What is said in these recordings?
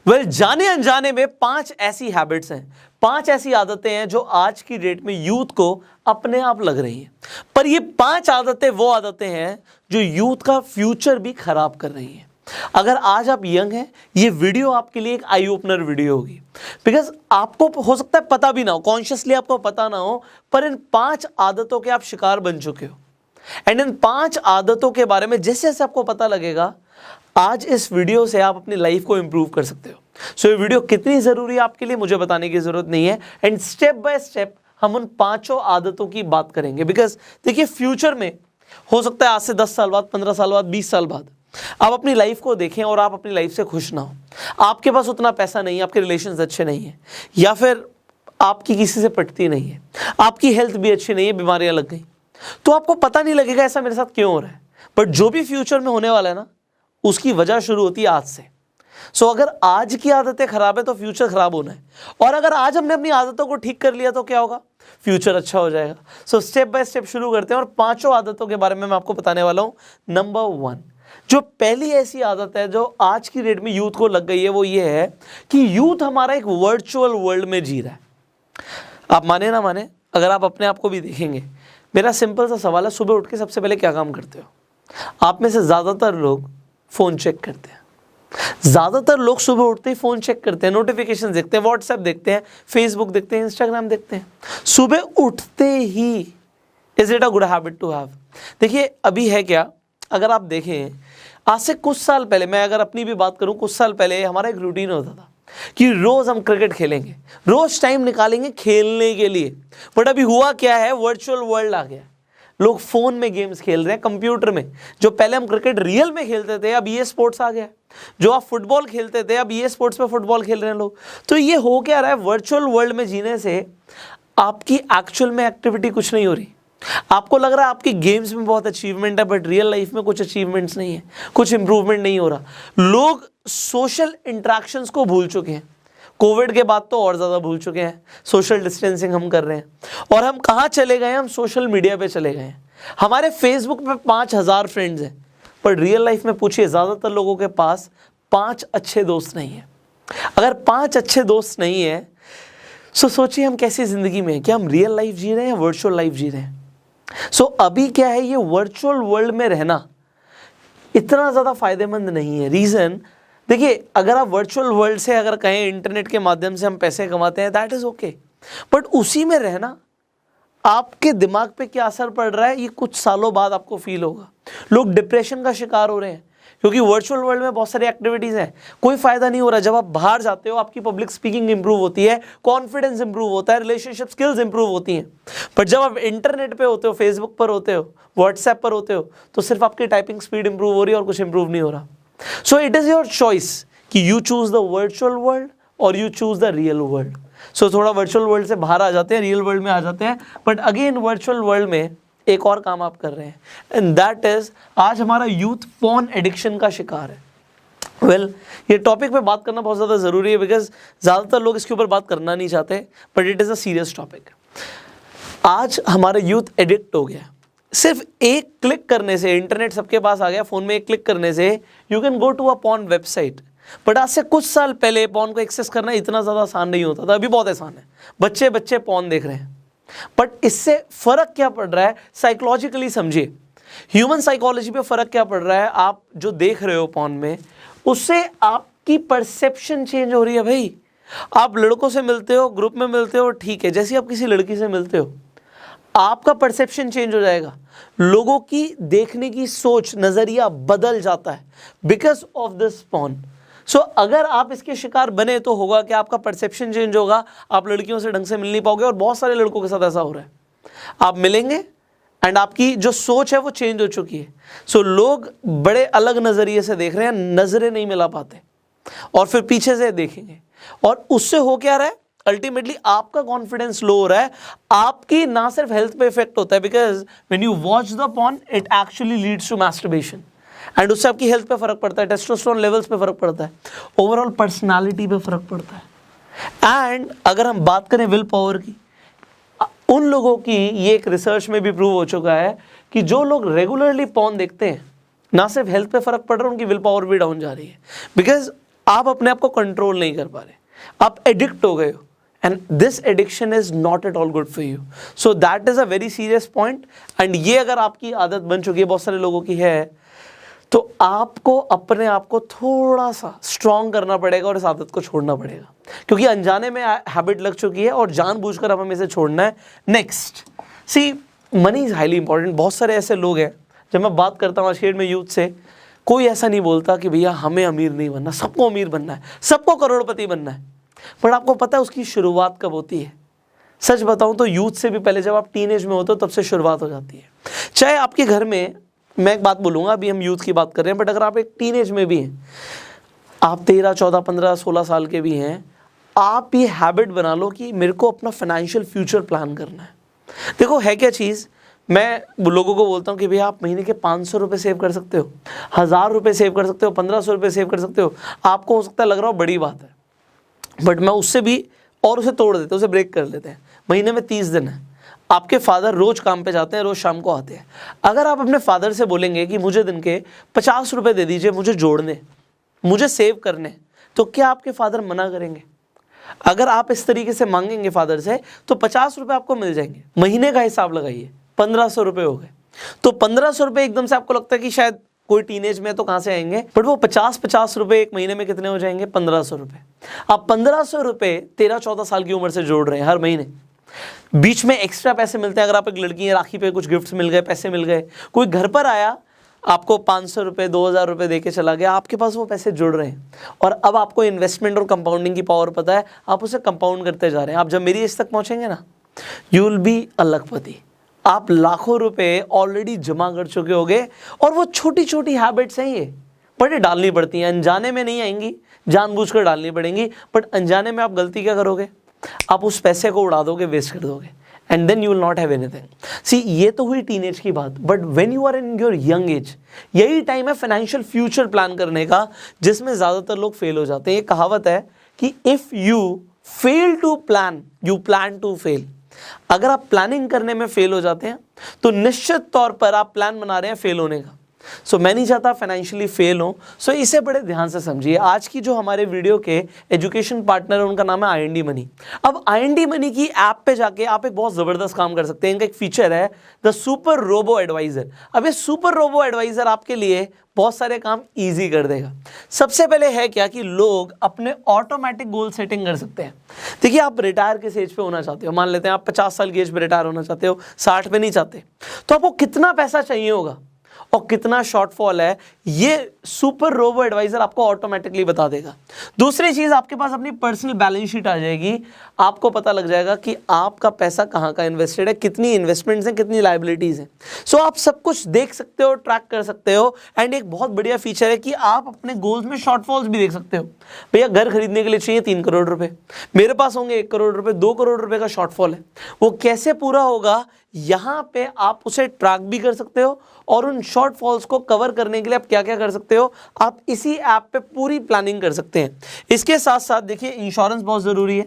जाने अनजाने में 5 ऐसी हैबिट्स हैं, 5 ऐसी आदतें हैं जो आज की डेट में यूथ को अपने आप लग रही हैं। पर ये 5 आदतें वो आदतें हैं जो यूथ का फ्यूचर भी खराब कर रही हैं। अगर आज आप यंग हैं, ये वीडियो आपके लिए एक आई ओपनर वीडियो होगी, बिकॉज आपको हो सकता है पता भी ना हो, कॉन्शियसली आपको पता ना हो, पर इन 5 आदतों के आप शिकार बन चुके हो। एंड इन 5 आदतों के बारे में जैसे जैसे आपको पता लगेगा, आज इस वीडियो से आप अपनी लाइफ को इंप्रूव कर सकते हो। सो ये वीडियो कितनी जरूरी है आपके लिए मुझे बताने की जरूरत नहीं है। एंड स्टेप बाय स्टेप हम उन 5 आदतों की बात करेंगे, बिकॉज देखिए फ्यूचर में हो सकता है आज से 10 साल बाद, 15 साल बाद, 20 साल बाद आप अपनी लाइफ को देखें और आप अपनी लाइफ से खुश ना हो। आपके पास उतना पैसा नहीं है, आपके रिलेशंस अच्छे नहीं है, या फिर आपकी किसी से पटती नहीं है, आपकी हेल्थ भी अच्छी नहीं है, बीमारियां लग गई, तो आपको पता नहीं लगेगा ऐसा मेरे साथ क्यों हो रहा है। बट जो भी फ्यूचर में होने वाला है ना, उसकी वजह शुरू होती है आज से। सो अगर आज की आदतें खराब है तो फ्यूचर खराब होना है, और अगर आज हमने अपनी आदतों को ठीक कर लिया तो क्या होगा, फ्यूचर अच्छा हो जाएगा। सो स्टेप बाय स्टेप शुरू करते हैं और 5 आदतों के बारे में मैं आपको बताने वाला हूं। नंबर 1, जो पहली ऐसी आदत है जो आज की डेट में यूथ को लग गई है, वो ये है कि यूथ हमारा एक वर्चुअल वर्ल्ड में जी रहा है। आप माने ना माने, अगर आप अपने आप को भी देखेंगे, मेरा सिंपल सा सवाल है, सुबह उठ के सबसे पहले क्या काम करते हो? आप में से ज़्यादातर लोग फ़ोन चेक करते हैं। ज़्यादातर लोग सुबह उठते ही फ़ोन चेक करते हैं, नोटिफिकेशन देखते हैं, व्हाट्सएप देखते हैं, फेसबुक देखते हैं, इंस्टाग्राम देखते हैं सुबह उठते ही। Is it a good habit to have? देखिए अभी है क्या, अगर आप देखें आज से कुछ साल पहले, मैं अगर अपनी भी बात करूं, कुछ साल पहले हमारा एक रूटीन होता था कि रोज़ हम क्रिकेट खेलेंगे, रोज़ टाइम निकालेंगे खेलने के लिए। बट अभी हुआ क्या है, वर्चुअल वर्ल्ड आ गया। लोग फ़ोन में गेम्स खेल रहे हैं, कंप्यूटर में। जो पहले हम क्रिकेट रियल में खेलते थे, अब ये स्पोर्ट्स आ गया। जो आप फुटबॉल खेलते थे, अब ये स्पोर्ट्स में फुटबॉल खेल रहे हैं लोग। तो ये हो क्या रहा है, वर्चुअल वर्ल्ड में जीने से आपकी एक्चुअल में एक्टिविटी कुछ नहीं हो रही। आपको लग रहा है आपकी गेम्स में बहुत अचीवमेंट है, बट रियल लाइफ में कुछ अचीवमेंट्स नहीं है, कुछ इंप्रूवमेंट नहीं हो रहा। लोग सोशल इंटरेक्शंस को भूल चुके हैं। कोविड के बाद तो और ज़्यादा भूल चुके हैं। सोशल डिस्टेंसिंग हम कर रहे हैं, और हम कहाँ चले गए हैं, हम सोशल मीडिया पे चले गए हैं। हमारे फेसबुक पे 5000 फ्रेंड्स हैं, पर रियल लाइफ में पूछिए ज़्यादातर लोगों के पास 5 अच्छे दोस्त नहीं है। अगर 5 अच्छे दोस्त नहीं है, सो सोचिए हम कैसी ज़िंदगी में हैं। क्या हम रियल लाइफ जी रहे हैं या वर्चुअल लाइफ जी रहे हैं? सो अभी क्या है, ये वर्चुअल वर्ल्ड में रहना इतना ज़्यादा फायदेमंद नहीं है। रीज़न देखिए, अगर आप वर्चुअल वर्ल्ड से अगर कहें इंटरनेट के माध्यम से हम पैसे कमाते हैं, दैट इज़ ओके, बट उसी में रहना आपके दिमाग पे क्या असर पड़ रहा है, ये कुछ सालों बाद आपको फील होगा। लोग डिप्रेशन का शिकार हो रहे हैं क्योंकि वर्चुअल वर्ल्ड में बहुत सारी एक्टिविटीज़ हैं, कोई फ़ायदा नहीं हो रहा। जब आप बाहर जाते हो, आपकी पब्लिक स्पीकिंग इंप्रूव होती है, कॉन्फिडेंस इंप्रूव होता है, रिलेशनशिप स्किल्स इंप्रूव होती हैं। पर जब आप इंटरनेट पे होते हो, फेसबुक पर होते हो, व्हाट्सएप पर होते हो, तो सिर्फ आपकी टाइपिंग स्पीड इंप्रूव हो रही है और कुछ इंप्रूव नहीं हो रहा। So it is your choice कि you choose the virtual world और you choose the real world. So थोड़ा वर्चुअल वर्ल्ड से बाहर आ जाते हैं, रियल वर्ल्ड में आ जाते हैं, बट अगेन वर्चुअल वर्ल्ड में एक और काम आप कर रहे हैं, एंड दैट इज़ आज हमारा यूथ फोन एडिक्शन का शिकार है। ये टॉपिक पे बात करना बहुत ज़्यादा ज़रूरी है, बिकॉज ज़्यादातर लोग इसके ऊपर बात करना नहीं चाहते, but it is a serious topic. आज हमारा यूथ एडिक्ट हो गया। सिर्फ एक क्लिक करने से, इंटरनेट सबके पास आ गया, फ़ोन में एक क्लिक करने से you can go to a porn website. But आज से कुछ साल पहले पॉर्न को एक्सेस करना इतना ज़्यादा आसान नहीं होता था, अभी बहुत आसान है। बच्चे बच्चे पॉर्न देख रहे हैं, बट इससे फ़र्क क्या पड़ रहा है, साइकोलॉजिकली समझिए। ह्यूमन साइकोलॉजी पे फ़र्क क्या पड़ रहा है, आप जो देख रहे हो पॉर्न में, उससे आपकी परसेप्शन चेंज हो रही है। भाई आप लड़कों से मिलते हो, ग्रुप में मिलते हो, ठीक है, जैसे आप किसी लड़की से मिलते हो, आपका परसेप्शन चेंज हो जाएगा। लोगों की देखने की सोच, नज़रिया बदल जाता है बिकॉज ऑफ दिस पॉर्न। सो अगर आप इसके शिकार बने तो होगा कि आपका परसेप्शन चेंज होगा, आप लड़कियों से ढंग से मिल नहीं पाओगे, और बहुत सारे लड़कों के साथ ऐसा हो रहा है। आप मिलेंगे एंड आपकी जो सोच है वो चेंज हो चुकी है। सो लोग बड़े अलग नज़रिए से देख रहे हैं, नज़रें नहीं मिला पाते, और फिर पीछे से देखेंगे, और उससे हो क्या रहा है, अल्टीमेटली आपका कॉन्फिडेंस लो हो रहा है। आपकी ना सिर्फ हेल्थ पे इफेक्ट होता है, because when you watch the porn it actually leads to masturbation, and उससे आपकी हेल्थ पे फर्क पड़ता है, टेस्टोस्टेरोन लेवल्स पे फर्क पड़ता है, ओवरऑल पर्सनालिटी पे फर्क पड़ता है। एंड अगर हम बात करें विल पावर की, उन लोगों की, ये एक रिसर्च में भी प्रूव हो चुका है कि जो लोग रेगुलरली पॉर्न देखते हैं, ना सिर्फ हेल्थ पे फर्क पड़ रहा है, उनकी विल पावर भी डाउन जा रही है। बिकॉज आप अपने आप को कंट्रोल नहीं कर पा रहे, आप एडिक्ट हो गए हो, and this addiction is not at all good for you. So that is a very serious point. And ये अगर आपकी आदत बन चुकी है, बहुत सारे लोगों की है, तो आपको अपने आप को थोड़ा सा स्ट्रांग करना पड़ेगा और इस आदत को छोड़ना पड़ेगा, क्योंकि अनजाने में हैबिट लग चुकी है और जानबूझकर अब हमें इसे छोड़ना है. Next, see money is highly important. बहुत सारे ऐसे लोग हैं, जब मैं बात करता हूँ आज के डेट में यूथ से, कोई ऐसा नहीं बोलता कि भैया हमें अमीर नहीं बनना, सबको अमीर बनना है, सबको करोड़पति बनना है. पर आपको पता है उसकी शुरुआत कब होती है? सच बताऊं तो यूथ से भी पहले, जब आप टीनेज में होते हो तब से शुरुआत हो जाती है. चाहे आपके घर में, मैं एक बात बोलूँगा, अभी हम यूथ की बात कर रहे हैं, बट अगर आप एक टीनेज में भी हैं, आप 13, 14, 15, 16 साल के भी हैं, आप ये हैबिट बना लो कि मेरे को अपना फाइनेंशियल फ्यूचर प्लान करना है. देखो है क्या चीज़, मैं लोगों को बोलता हूँ कि भैया आप महीने के 500 रुपये सेव कर सकते हो, 1000 रुपये सेव कर सकते हो, 1500 रुपये सेव कर सकते हो. आपको हो सकता है लग रहा हो बड़ी बात है, बट मैं उससे भी और उसे तोड़ देते, उसे ब्रेक कर लेते हैं. महीने में 30 दिन है, आपके फादर रोज काम पे जाते हैं, रोज शाम को आते हैं. अगर आप अपने फादर से बोलेंगे कि मुझे दिन के 50 रुपये दे दीजिए, मुझे जोड़ने, मुझे सेव करने, तो क्या आपके फादर मना करेंगे? अगर आप इस तरीके से मांगेंगे फादर से, तो 50 रुपये आपको मिल जाएंगे. महीने का हिसाब लगाइए, 1500 रुपये हो गए. तो 1500 रुपये एकदम से आपको लगता है कि शायद कोई टीनेज में तो कहाँ से आएंगे, बट वो 50 रुपये एक महीने में कितने हो जाएंगे? 1500 रुपये. आप 1500 रुपये 13-14 साल की उम्र से जोड़ रहे हैं हर महीने. बीच में एक्स्ट्रा पैसे मिलते हैं, अगर आप एक लड़की हैं, राखी पे कुछ गिफ्ट्स मिल गए, पैसे मिल गए, कोई घर पर आया, आपको 500 रुपये 2000 रुपये दे के चला गया, आपके पास वो पैसे जुड़ रहे हैं. और अब आपको इन्वेस्टमेंट और कंपाउंडिंग की पावर पता है, आप उसे कंपाउंड करते जा रहे हैं. आप जब मेरी एज तक पहुंचेंगे ना, यू विल बी अ लखपति. आप लाखों रुपए ऑलरेडी जमा कर चुके होगे. और वो छोटी छोटी हैबिट्स हैं ये, बट ये डालनी पड़ती हैं. अनजाने में नहीं आएंगी, जानबूझकर डालनी पड़ेंगी. बट अनजाने में आप गलती क्या करोगे? आप उस पैसे को उड़ा दोगे, वेस्ट कर दोगे, and then you will not have anything. See, ये तो हुई टीनेज की बात, but when you are in your young age, यही टाइम है फाइनेंशियल फ्यूचर प्लान करने का, जिसमें ज़्यादातर लोग फेल हो जाते हैं. एक कहावत है कि if you fail to plan, you plan to fail. अगर आप प्लानिंग करने में फेल हो जाते हैं, तो निश्चित तौर पर आप प्लान बना रहे हैं फेल होने का. सो मैं नहीं चाहता फाइनेंशियली फेल हो. सो इसे बड़े ध्यान से समझिए. आज की जो हमारे वीडियो के एजुकेशन पार्टनर है, उनका नाम है IND मनी. अब IND मनी की ऐप पे जाके आप एक बहुत ज़बरदस्त काम कर सकते हैं. इनका एक फीचर है द सुपर रोबो एडवाइज़र. अब ये सुपर रोबो एडवाइज़र आपके लिए बहुत सारे काम ईजी कर देगा. सबसे पहले है क्या कि लोग अपने ऑटोमेटिक गोल सेटिंग कर सकते हैं. देखिए, आप रिटायर किस एज पे होना चाहते हो? मान लेते हैं आप 50 साल की एज पे रिटायर होना चाहते हो, 60 पे नहीं चाहते, तो आपको कितना पैसा चाहिए होगा और कितना शॉर्टफॉल है, ये सुपर रोबो एडवाइजर आपको ऑटोमेटिकली बता देगा. दूसरी चीज, आपके पास अपनी पर्सनल बैलेंस शीट आ जाएगी. आपको पता लग जाएगा कि आपका पैसा कहाँ का इन्वेस्टेड है, कितनी इन्वेस्टमेंट्स हैं, कितनी लायबिलिटीज हैं. सो आप सब कुछ देख सकते हो, ट्रैक कर सकते हो. एंड एक बहुत बढ़िया फीचर है कि आप अपने गोल्स में शॉर्टफॉल्स भी देख सकते हो. भैया घर खरीदने के लिए चाहिए 3 करोड़ रुपए, मेरे पास होंगे 1 करोड़ रुपए, 2 करोड़ रुपए का शॉर्टफॉल है. वो कैसे पूरा होगा, यहाँ पे आप उसे ट्रैक भी कर सकते हो. और उन शॉर्टफॉल्स को कवर करने के लिए आप क्या क्या कर सकते हो, आप इसी ऐप पे पूरी प्लानिंग कर सकते हैं. इसके साथ साथ देखिए, इंश्योरेंस बहुत ज़रूरी है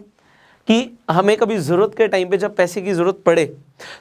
कि हमें कभी ज़रूरत के टाइम पे जब पैसे की ज़रूरत पड़े,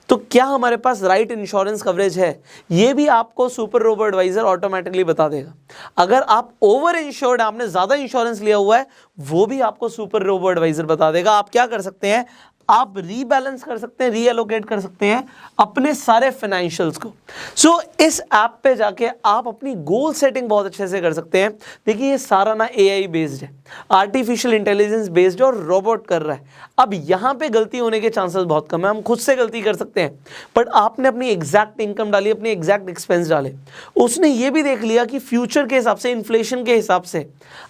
तो क्या हमारे पास राइट इंश्योरेंस कवरेज है, ये भी आपको सुपर रोबो एडवाइज़र ऑटोमेटिकली बता देगा. अगर आप ओवर इंश्योर्ड, आपने ज़्यादा इंश्योरेंस लिया हुआ है, वो भी आपको सुपर रोबो एडवाइज़र बता देगा. आप क्या कर सकते हैं, आप रीबैलेंस कर सकते हैं, रीएलोकेट कर सकते हैं अपने सारे फाइनेंशियल्स को. सो इस ऐप पे जाके आप अपनी गोल सेटिंग बहुत अच्छे से कर सकते हैं. देखिए, ये सारा ना AI बेस्ड है, आर्टिफिशियल इंटेलिजेंस बेस्ड और रोबोट कर रहा है. अब यहाँ पे गलती होने के चांसेस बहुत कम है. हम खुद से गलती कर सकते हैं, बट आपने अपनी एग्जैक्ट इनकम डाली, अपनी एग्जैक्ट एक्सपेंस डाले. उसने ये भी देख लिया कि फ्यूचर के हिसाब से, इन्फ्लेशन के हिसाब से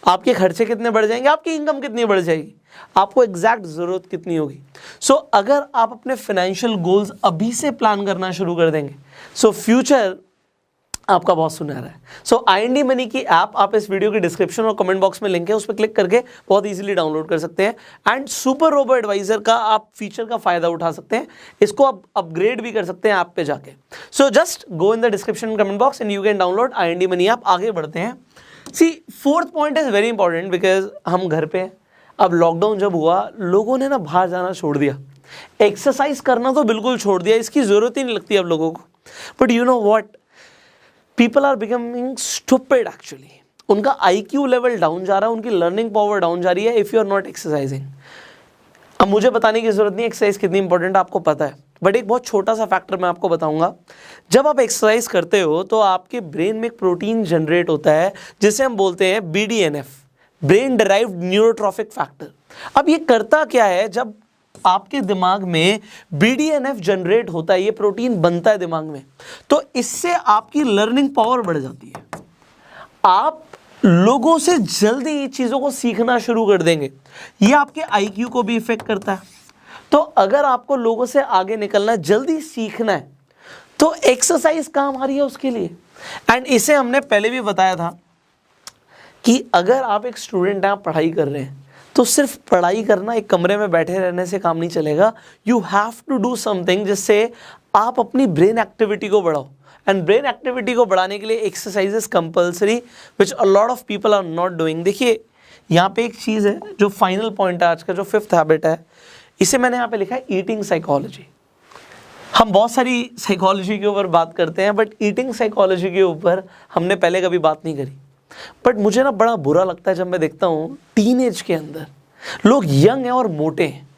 आपके खर्चे कितने बढ़ जाएंगे, आपकी इनकम कितनी बढ़ जाएगी, आपको एग्जैक्ट जरूरत कितनी होगी. सो अगर आप अपने फाइनेंशियल गोल्स अभी से प्लान करना शुरू कर देंगे, सो फ्यूचर आपका बहुत सुनहरा है. सो IND मनी की ऐप आप इस वीडियो के डिस्क्रिप्शन और कमेंट बॉक्स में लिंक है, उस पर क्लिक करके बहुत इजीली डाउनलोड कर सकते हैं. एंड सुपर रोबो एडवाइजर का आप फीचर का फायदा उठा सकते हैं. इसको आप अपग्रेड भी कर सकते हैं ऐप पे जाके. So just go in the description comment box and you can download IND money app. आगे बढ़ते हैं. See, fourth point is very important because हम घर पे हैं. अब लॉकडाउन जब हुआ, लोगों ने ना बाहर जाना छोड़ दिया, एक्सरसाइज करना तो बिल्कुल छोड़ दिया, इसकी ज़रूरत ही नहीं लगती अब लोगों को. But you know what, people are becoming stupid actually. उनका IQ लेवल डाउन जा रहा है, उनकी लर्निंग पावर डाउन जा रही है if you are not exercising. अब मुझे बताने की जरूरत नहीं एक्सरसाइज कितनी इंपॉर्टेंट आपको पता है, बट एक बहुत छोटा सा फैक्टर मैं आपको बताऊंगा। जब आप एक्सरसाइज करते हो तो आपके ब्रेन में एक प्रोटीन जनरेट होता है जिसे हम बोलते हैं BDNF, brain derived neurotrophic factor. अब ये करता क्या है, जब आपके दिमाग में BDNF जनरेट होता है, ये प्रोटीन बनता है दिमाग में, तो इससे आपकी लर्निंग पावर बढ़ जाती है, आप लोगों से जल्दी चीजों को सीखना शुरू कर देंगे। ये आपके IQ को भी इफेक्ट करता है। तो अगर आपको लोगों से आगे निकलना है, जल्दी सीखना है, तो एक्सरसाइज काम आ रही है उसके लिए। एंड इसे हमने पहले भी बताया था कि अगर आप एक स्टूडेंट हैं, आप पढ़ाई कर रहे हैं, तो सिर्फ पढ़ाई करना, एक कमरे में बैठे रहने से काम नहीं चलेगा। You have to do something जिससे आप अपनी ब्रेन एक्टिविटी को बढ़ाओ। एंड ब्रेन एक्टिविटी को बढ़ाने के लिए exercise is compulsory, which a lot of people are not doing. देखिए यहाँ पे एक चीज़ है जो फाइनल पॉइंट है आज का, जो 5th हैबिट है, इसे मैंने यहाँ पे लिखा है ईटिंग साइकोलॉजी। हम बहुत सारी साइकोलॉजी के ऊपर बात करते हैं, बट ईटिंग साइकोलॉजी के ऊपर हमने पहले कभी बात नहीं करी। बट मुझे ना बड़ा बुरा लगता है जब मैं देखता हूँ टीनेज के अंदर लोग यंग हैं और मोटे हैं।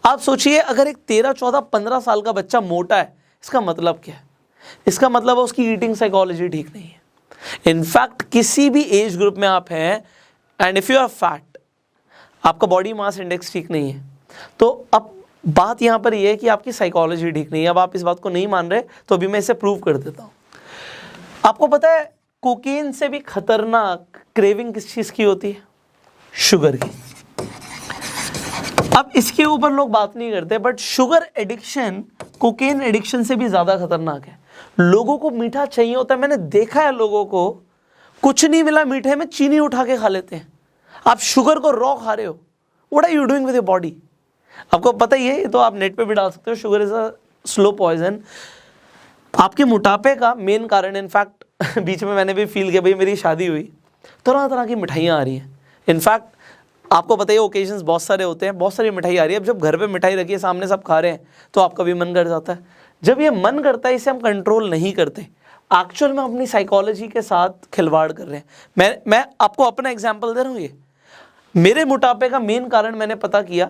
आप सोचिए, अगर एक 13, 14, 15 साल का बच्चा मोटा है, इसका मतलब क्या है? इसका मतलब है उसकी ईटिंग साइकोलॉजी ठीक नहीं है। इनफैक्ट किसी भी एज ग्रुप में आप हैं and if you are fat, आपका बॉडी मास इंडेक्स ठीक नहीं है, तो अब बात यहाँ पर यह है कि आपकी साइकोलॉजी ठीक नहीं है। अब आप इस बात को नहीं मान रहे तो अभी मैं इसे प्रूव कर देता हूँ। आपको पता है कोकेन से भी खतरनाक क्रेविंग किस चीज़ की होती है? शुगर की। अब इसके ऊपर लोग बात नहीं करते, but sugar addiction cocaine addiction से भी ज़्यादा खतरनाक है। लोगों को मीठा चाहिए होता है। मैंने देखा है लोगों को कुछ नहीं मिला मीठे में, चीनी उठा के खा लेते हैं। आप शुगर को रॉ खा रहे हो। What are you doing with your body? आपको पता ही है, ये तो आप नेट पे भी डाल सकते हो, sugar is a slow poison. आपके मोटापे का मेन कारण, इनफैक्ट बीच में मैंने भी फील किया, भाई मेरी शादी हुई, तरह तरह की मिठाइयाँ आ रही हैं। इनफैक्ट आपको पता ही है ओकेजन्स बहुत सारे होते हैं, बहुत सारी मिठाई आ रही है। अब जब घर पे मिठाई रखी है, सामने सब खा रहे हैं, तो आपका भी मन कर जाता है। जब ये मन करता है, इसे हम कंट्रोल नहीं करते, एक्चुअल में अपनी साइकोलॉजी के साथ खिलवाड़ कर रहे हैं। मैं आपको अपना एग्जाम्पल दे रहा हूँ। ये मेरे मोटापे का मेन कारण मैंने पता किया,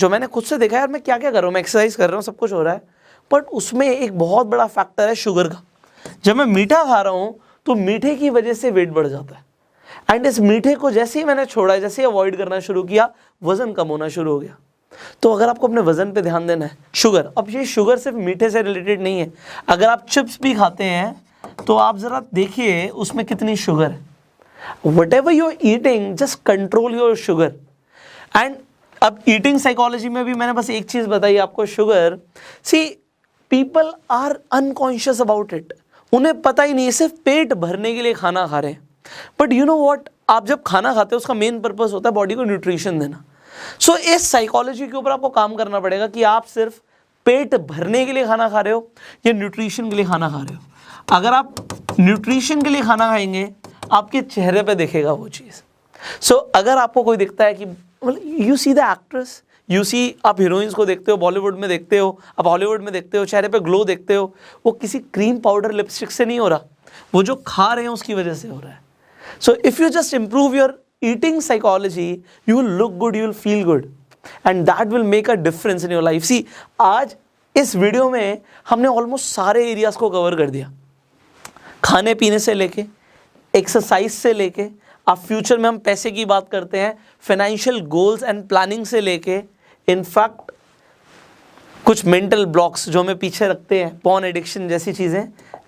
जो मैंने खुद से देखा है। यार मैं क्या क्या कर रहा हूँ, मैं एक्सरसाइज कर रहा हूँ, सब कुछ हो रहा है, बट उसमें एक बहुत बड़ा फैक्टर है शुगर का। जब मैं मीठा खा रहा हूँ तो मीठे की वजह से वेट बढ़ जाता है। एंड इस मीठे को जैसे ही मैंने छोड़ा, जैसे ही अवॉइड करना शुरू किया, वजन कम होना शुरू हो गया। तो अगर आपको अपने वजन पे ध्यान देना है, शुगर, अब ये शुगर सिर्फ मीठे से रिलेटेड नहीं है। अगर आप चिप्स भी खाते हैं तो आप जरा देखिए उसमें कितनी शुगर है। Whatever you're eating, just control your sugar. And अब ईटिंग साइकोलॉजी में भी मैंने बस एक चीज बताई आपको, sugar. See people are unconscious about it. उन्हें पता ही नहीं, सिर्फ पेट भरने के लिए खाना खा रहे हैं। बट यू नो व्हाट, आप जब खाना खाते हो उसका मेन पर्पस होता है बॉडी को न्यूट्रिशन देना। सो इस साइकोलॉजी के ऊपर आपको काम करना पड़ेगा कि आप सिर्फ पेट भरने के लिए खाना खा रहे हो या न्यूट्रिशन के लिए खाना खा रहे हो। अगर आप न्यूट्रिशन के लिए खाना खाएंगे, आपके चेहरे पे दिखेगा वो चीज़। सो अगर आपको कोई दिखता है कि you see the actress, you see, आप हीरोइंस को देखते हो, बॉलीवुड में देखते हो, आप हॉलीवुड में देखते हो, चेहरे पे ग्लो देखते हो, वो किसी क्रीम पाउडर लिपस्टिक से नहीं हो रहा, वो जो खा रहे हैं उसकी वजह से हो रहा है। So if you just improve your eating psychology, you will look good, you will feel good, and that will make a difference in your life. See आज इस वीडियो में हमने ऑलमोस्ट सारे एरियाज को कवर कर दिया, खाने पीने से लेके, एक्सरसाइज से लेके, अब फ्यूचर में हम पैसे की बात करते हैं, फाइनेंशियल गोल्स एंड प्लानिंग से लेके, इनफैक्ट कुछ मेंटल ब्लॉक्स जो हमें पीछे रखते हैं, पॉर्न एडिक्शन जैसी चीज़ें,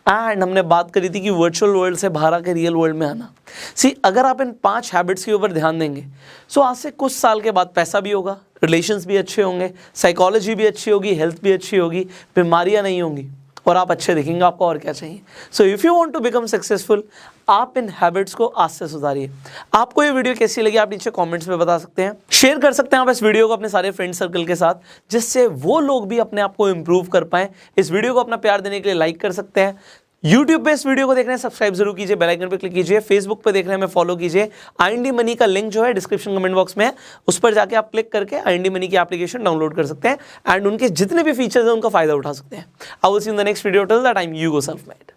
एंड हमने बात करी थी कि वर्चुअल वर्ल्ड से बाहर आके रियल वर्ल्ड में आना। सी अगर आप इन 5 हैबिट्स के ऊपर ध्यान देंगे, सो आज से कुछ साल के बाद पैसा भी होगा, रिलेशंस भी अच्छे होंगे, साइकोलॉजी भी अच्छी होगी, हेल्थ भी अच्छी होगी, बीमारियाँ नहीं होंगी, और आप अच्छे दिखेंगे। आपको और क्या चाहिए? So if you want to become successful, आप इन हैबिट्स को आज से सुधारिए। आपको ये वीडियो कैसी लगी आप नीचे कमेंट्स में बता सकते हैं, शेयर कर सकते हैं आप इस वीडियो को अपने सारे फ्रेंड सर्कल के साथ, जिससे वो लोग भी अपने आप को इंप्रूव कर पाएं। इस वीडियो को अपना प्यार देने के लिए लाइक कर सकते हैं। YouTube पे इस वीडियो को देख रहे हैं, सब्सक्राइब जरूर कीजिए, बेल आइकन पे क्लिक कीजिए। फेसबुक पे देख रहे हैं, मैं फॉलो कीजिए। IND मनी का लिंक जो है डिस्क्रिप्शन कमेंट बॉक्स में है, उस पर जाके आप क्लिक करके IND मनी की एप्लीकेशन डाउनलोड कर सकते हैं एंड उनके जितने भी फीचर्स हैं उनका फायदा उठा सकते हैं। I will see you in the next video, till that time you go self made.